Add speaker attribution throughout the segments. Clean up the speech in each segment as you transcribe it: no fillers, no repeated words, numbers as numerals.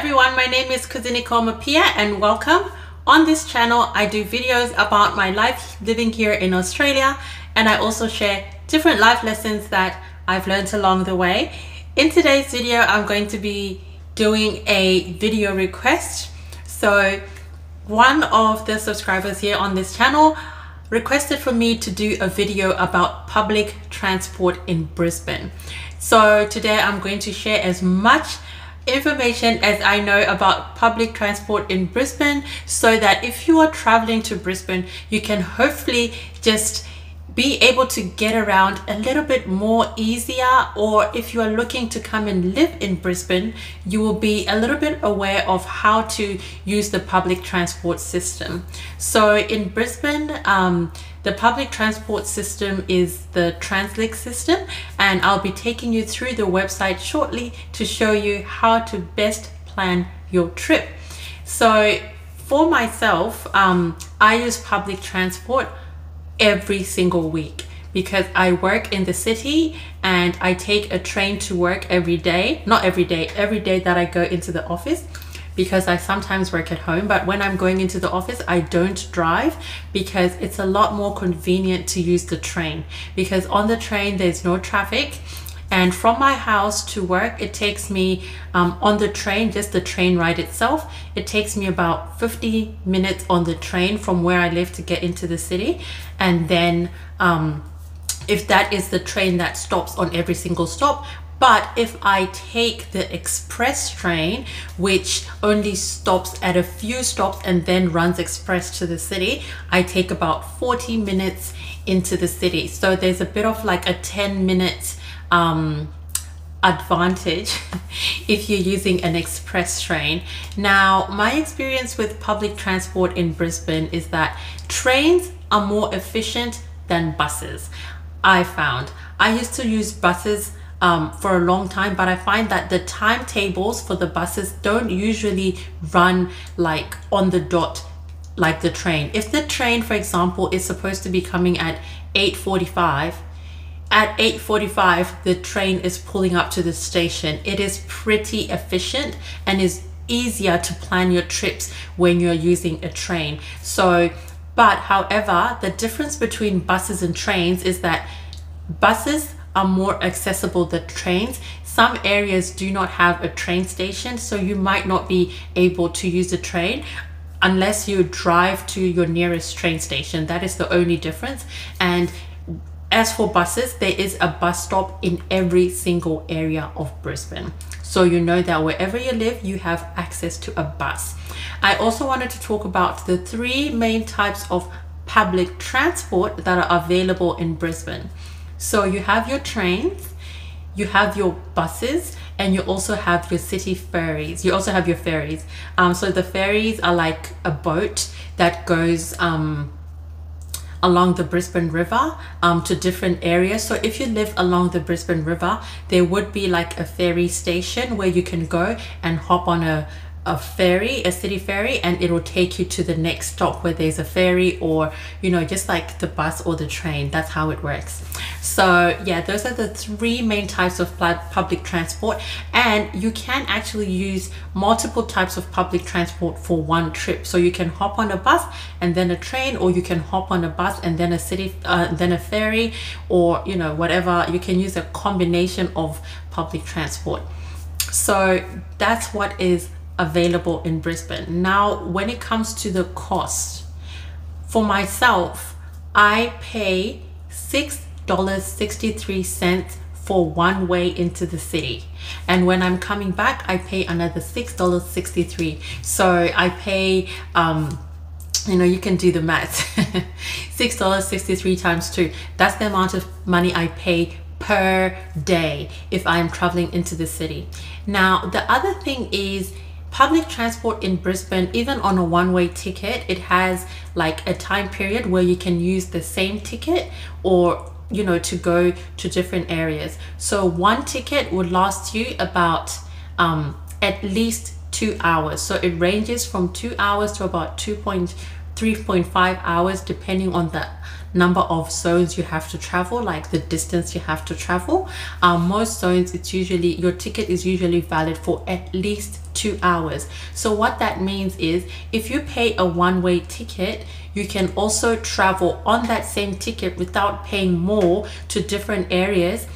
Speaker 1: everyone, my name is Kudzie Mapiye and welcome. On this channel, I do videos about my life living here in Australia, and I also share different life lessons that I've learned along the way. In today's video, I'm going to be doing a video request. So one of the subscribers here on this channel requested for me to do a video about public transport in Brisbane. So today I'm going to share as much information as I know about public transport in Brisbane, so that if you are traveling to Brisbane, you can hopefully just be able to get around a little bit more easier, or if you are looking to come and live in Brisbane, you will be a little bit aware of how to use the public transport system. So in Brisbane, the public transport system is the Translink system, and I'll be taking you through the website shortly to show you how to best plan your trip. So for myself, I use public transport every single week because I work in the city and I take a train to work every day. Not every day, every day that I go into the office, because I sometimes work at home. But when I'm going into the office, I don't drive because it's a lot more convenient to use the train, because on the train there's no traffic. And from my house to work, it takes me on the train, just the train ride itself, it takes me about 50 minutes on the train from where I live to get into the city. And then if that is the train that stops on every single stop. But if I take the express train, which only stops at a few stops and then runs express to the city, I take about 40 minutes into the city. So there's a bit of like a 10-minute advantage if you're using an express train. Now, my experience with public transport in Brisbane is that trains are more efficient than buses. I found I used to use buses for a long time, but I find that the timetables for the buses don't usually run like on the dot like the train. If the train, for example, is supposed to be coming at 8:45, at 8:45 the train is pulling up to the station. It is pretty efficient and is easier to plan your trips when you're using a train. So, but however, the difference between buses and trains is that buses are more accessible than trains. Some areas do not have a train station, so you might not be able to use a train unless you drive to your nearest train station. That is the only difference. And as for buses, there is a bus stop in every single area of Brisbane. So you know that wherever you live, you have access to a bus. I also wanted to talk about the three main types of public transport that are available in Brisbane. So you have your trains, you have your buses, and you also have your city ferries. You also have your ferries. So the ferries are like a boat that goes along the Brisbane River to different areas. So if you live along the Brisbane River, there would be like a ferry station where you can go and hop on a ferry, a city ferry, and it will take you to the next stop where there's a ferry, or you know, just like the bus or the train. That's how it works. So yeah, those are the three main types of public transport, and you can actually use multiple types of public transport for one trip. So you can hop on a bus and then a train, or you can hop on a bus and then a city then a ferry, or you know, whatever. You can use a combination of public transport. So that's what is available in Brisbane. Now, when it comes to the cost, for myself, I pay $6.63 for one way into the city, and when I'm coming back, I pay another $6.63. So I pay you know, you can do the math. $6.63 times 2, that's the amount of money I pay per day if I'm traveling into the city. Now, the other thing is, public transport in Brisbane, even on a one-way ticket, it has like a time period where you can use the same ticket, or you know, to go to different areas. So one ticket would last you about at least 2 hours. So it ranges from 2 hours to about 3.5 hours depending on the number of zones you have to travel, like the distance you have to travel. Most zones, it's usually, your ticket is usually valid for at least 2 hours. So what that means is if you pay a one-way ticket, you can also travel on that same ticket without paying more to different areas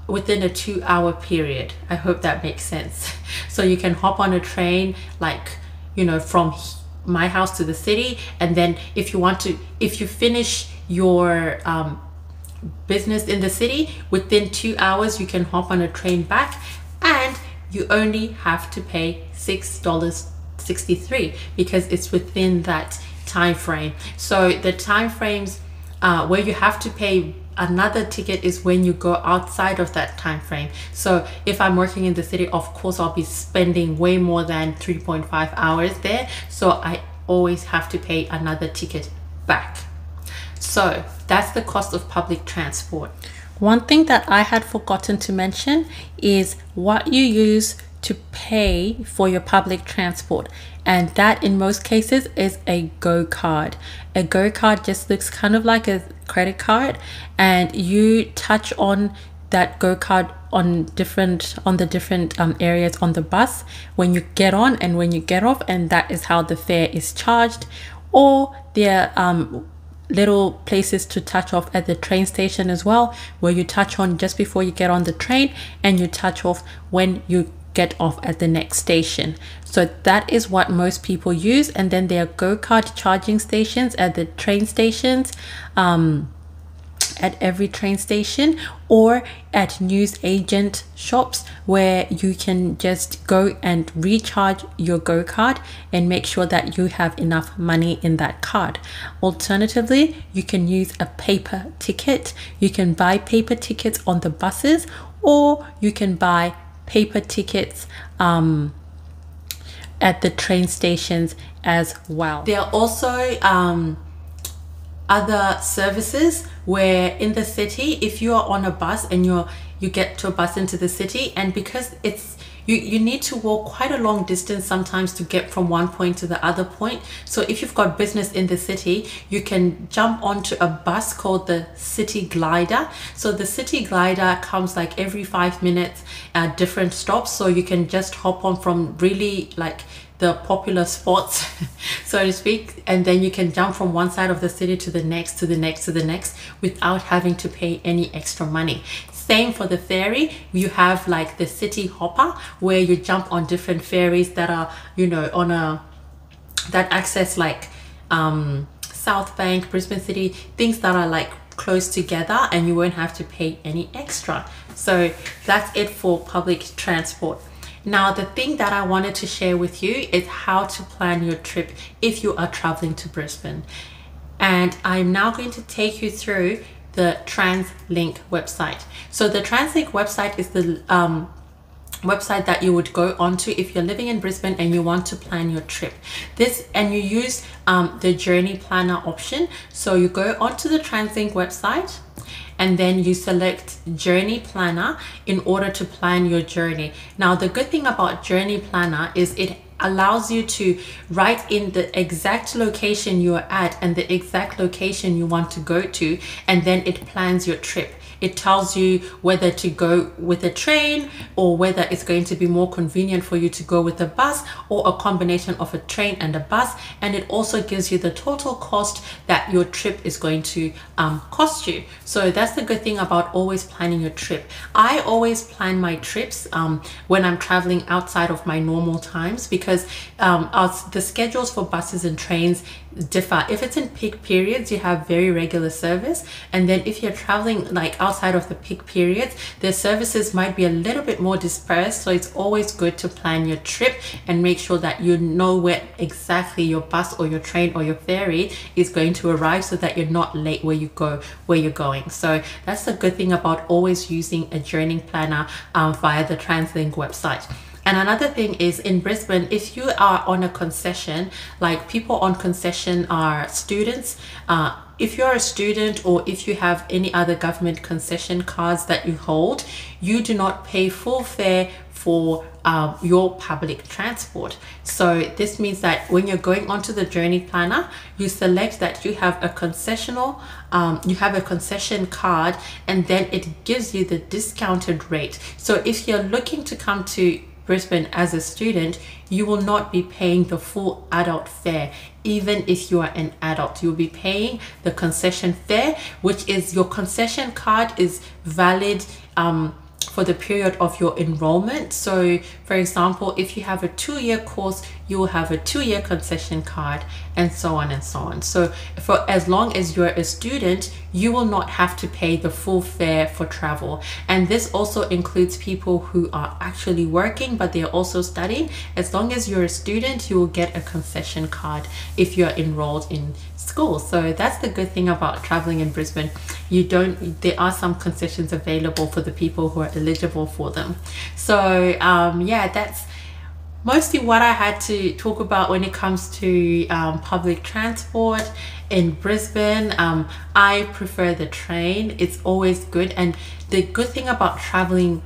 Speaker 1: within a 2-hour period. I hope that makes sense. So you can hop on a train, like, you know, from my house to the city, and then if you finish your business in the city within 2 hours, you can hop on a train back, and you only have to pay $6.63 because it's within that time frame. So the time frames where you have to pay another ticket is when you go outside of that time frame. So if I'm working in the city, of course I'll be spending way more than 3.5 hours there, so I always have to pay another ticket back. So that's the cost of public transport. One thing that I had forgotten to mention is what you use to pay for your public transport, and that in most cases is a Go card. A Go card just looks kind of like a credit card, and you touch on that Go card on the different areas on the bus when you get on and when you get off, and that is how the fare is charged. Or there are little places to touch off at the train station as well, where you touch on just before you get on the train and you touch off when you get off at the next station. So that is what most people use. And then there are Go card charging stations at the train stations, at every train station, or at news agent shops where you can just go and recharge your Go card and make sure that you have enough money in that card. Alternatively, you can use a paper ticket. You can buy paper tickets on the buses, or you can buy paper tickets at the train stations as well. There are also other services where in the city, if you are on a bus and you get to a bus into the city, and because it's you need to walk quite a long distance sometimes to get from one point to the other point. So if you've got business in the city, you can jump onto a bus called the City Glider. So the City Glider comes like every 5 minutes at different stops, so you can just hop on from really like the popular spots so to speak, and then you can jump from one side of the city to the next, to the next, to the next, without having to pay any extra money. Same for the ferry. You have like the City Hopper, where you jump on different ferries that are, you know, on that access like South Bank, Brisbane City, things that are like close together, and you won't have to pay any extra. So that's it for public transport. Now, the thing that I wanted to share with you is how to plan your trip if you are traveling to Brisbane. And I'm now going to take you through the TransLink website. So the TransLink website is the website that you would go onto if you're living in Brisbane and you want to plan your trip. And you use the journey planner option. So you go onto the TransLink website, and then you select journey planner in order to plan your journey. Now, the good thing about journey planner is it allows you to write in the exact location you're at and the exact location you want to go to, and then it plans your trip. It tells you whether to go with a train or whether it's going to be more convenient for you to go with a bus, or a combination of a train and a bus. And it also gives you the total cost that your trip is going to cost you. So that's the good thing about always planning your trip. I always plan my trips when I'm traveling outside of my normal times, because the schedules for buses and trains differ. If it's in peak periods, you have very regular service, and then if you're traveling like outside of the peak periods, their services might be a little bit more dispersed. So it's always good to plan your trip and make sure that you know where exactly your bus or your train or your ferry is going to arrive, so that you're not late where you're going. So that's the good thing about always using a journey planner via the TransLink website. And another thing is, in Brisbane, if you are on a concession, like people on concession are students, if you're a student or if you have any other government concession cards that you hold, you do not pay full fare for your public transport. So this means that when you're going onto the journey planner, you select that you have a concessional, you have a concession card, and then it gives you the discounted rate. So if you're looking to come to Brisbane as a student, you will not be paying the full adult fare. Even if you are an adult, you'll be paying the concession fare, which is your concession card is valid for the period of your enrollment. So for example, if you have a 2-year course, you will have a 2-year concession card, and so on and so on. So for as long as you're a student, you will not have to pay the full fare for travel. And this also includes people who are actually working but they're also studying. As long as you're a student, you will get a concession card if you're enrolled in school. So that's the good thing about traveling in Brisbane. There are some concessions available for the people who are eligible for them. So yeah, that's mostly what I had to talk about when it comes to public transport in Brisbane. I prefer the train. It's always good, and the good thing about traveling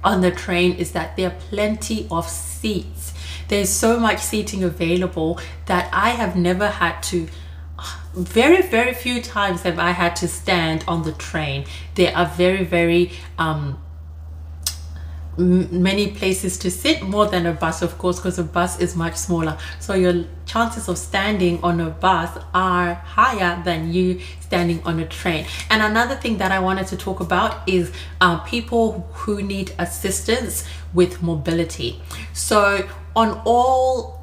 Speaker 1: on the train is that there are plenty of seats. There's so much seating available that I have never had to, very few times have I had to stand on the train. There are very many places to sit, more than a bus, of course, because a bus is much smaller. So your chances of standing on a bus are higher than you standing on a train. And another thing that I wanted to talk about is people who need assistance with mobility. So on all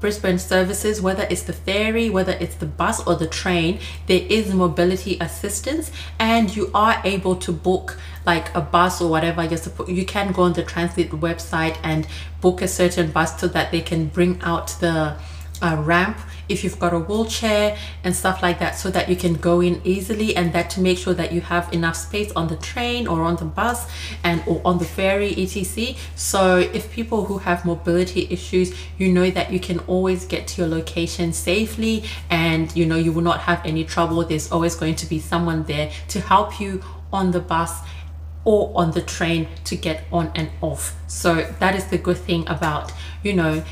Speaker 1: Brisbane services, whether it's the ferry, whether it's the bus or the train, there is mobility assistance, and you are able to book like a bus or whatever. You can go on the Transit website and book a certain bus so that they can bring out the ramp if you've got a wheelchair and stuff like that, so that you can go in easily, and that to make sure that you have enough space on the train or on the bus and or on the ferry, etc. So if people who have mobility issues, you know that you can always get to your location safely, and you know you will not have any trouble. There's always going to be someone there to help you on the bus or on the train to get on and off. So that is the good thing about, you know,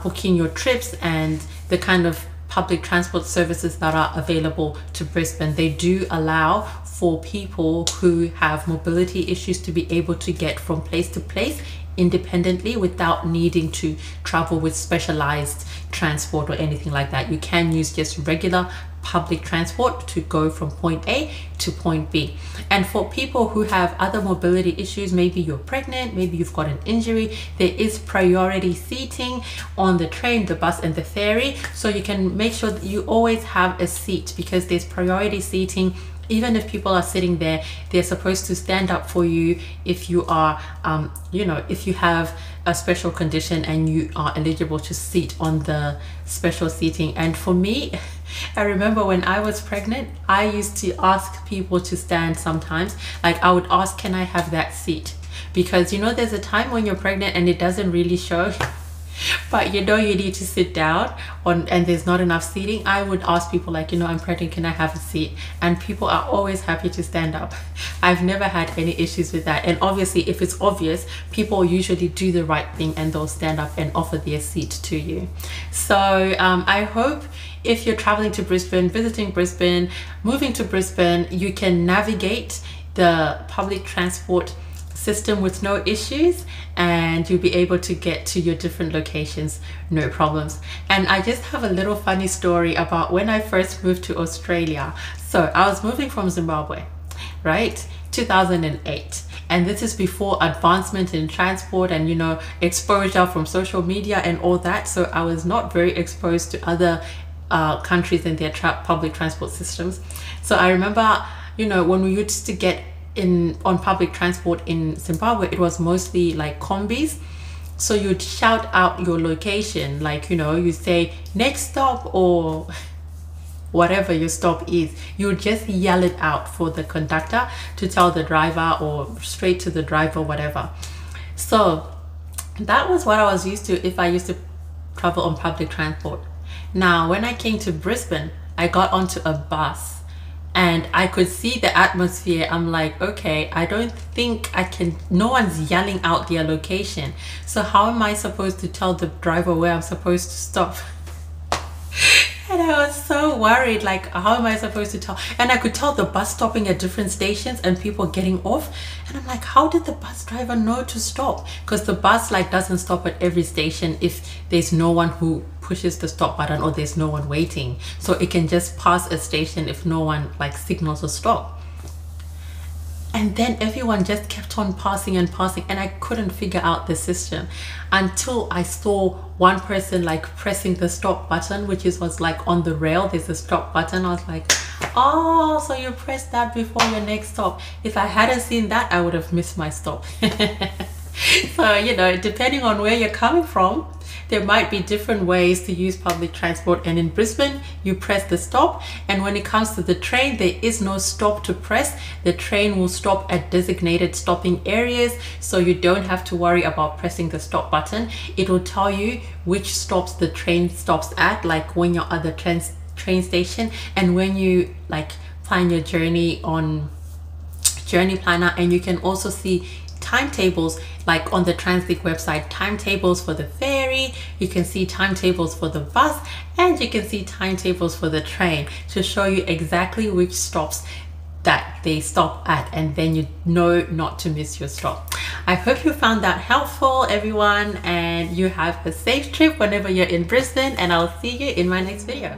Speaker 1: booking your trips and the kind of public transport services that are available to Brisbane. They do allow for people who have mobility issues to be able to get from place to place independently without needing to travel with specialized transport or anything like that. You can use just regular public transport to go from point A to point B. And for people who have other mobility issues, maybe you're pregnant, maybe you've got an injury, there is priority seating on the train, the bus and the ferry. So you can make sure that you always have a seat, because there's priority seating. Even if people are sitting there, they're supposed to stand up for you if you are, you know, if you have a special condition and you are eligible to sit on the special seating. And for me, I remember when I was pregnant, I used to ask people to stand sometimes. Like I would ask, can I have that seat? Because you know, there's a time when you're pregnant and it doesn't really show, but you know you need to sit down and there's not enough seating. I would ask people like, you know, I'm pregnant, can I have a seat? And people are always happy to stand up. I've never had any issues with that. And obviously if it's obvious, people usually do the right thing and they'll stand up and offer their seat to you. So I hope if you're traveling to Brisbane, visiting Brisbane, moving to Brisbane, you can navigate the public transport system with no issues, and you'll be able to get to your different locations, no problems. And I just have a little funny story about when I first moved to Australia. So I was moving from Zimbabwe, right? 2008. And this is before advancement in transport and, you know, exposure from social media and all that. So I was not very exposed to other countries and their public transport systems. So I remember, you know, when we used to get on public transport in Zimbabwe, it was mostly like combis. So you'd shout out your location, like, you know, you say next stop or whatever your stop is. You would just yell it out for the conductor to tell the driver, or straight to the driver, whatever. So that was what I was used to if I used to travel on public transport. Now when I came to Brisbane, I got onto a bus, and I could see the atmosphere. I'm like, okay, I don't think I can, no one's yelling out their location. So how am I supposed to tell the driver where I'm supposed to stop? And I was so worried, like, how am I supposed to tell? And I could tell the bus stopping at different stations and people getting off. And I'm like, how did the bus driver know to stop? Because the bus like doesn't stop at every station if there's no one who pushes the stop button or there's no one waiting. So it can just pass a station if no one like signals a stop. And then everyone just kept on passing and passing, and I couldn't figure out the system until I saw one person like pressing the stop button, which was like on the rail. There's a stop button. I was like, oh, so you press that before your next stop. If I hadn't seen that, I would have missed my stop. So, you know, depending on where you're coming from, there might be different ways to use public transport. And in Brisbane, you press the stop. And when it comes to the train, there is no stop to press. The train will stop at designated stopping areas. So you don't have to worry about pressing the stop button. It will tell you which stops the train stops at, like when you're at the train station and when you like plan your journey on Journey Planner. And you can also see timetables, like on the Translink website, timetables for the ferry, you can see timetables for the bus, and you can see timetables for the train to show you exactly which stops that they stop at, and then you know not to miss your stop. I hope you found that helpful, everyone, and you have a safe trip whenever you're in Brisbane, and I'll see you in my next video.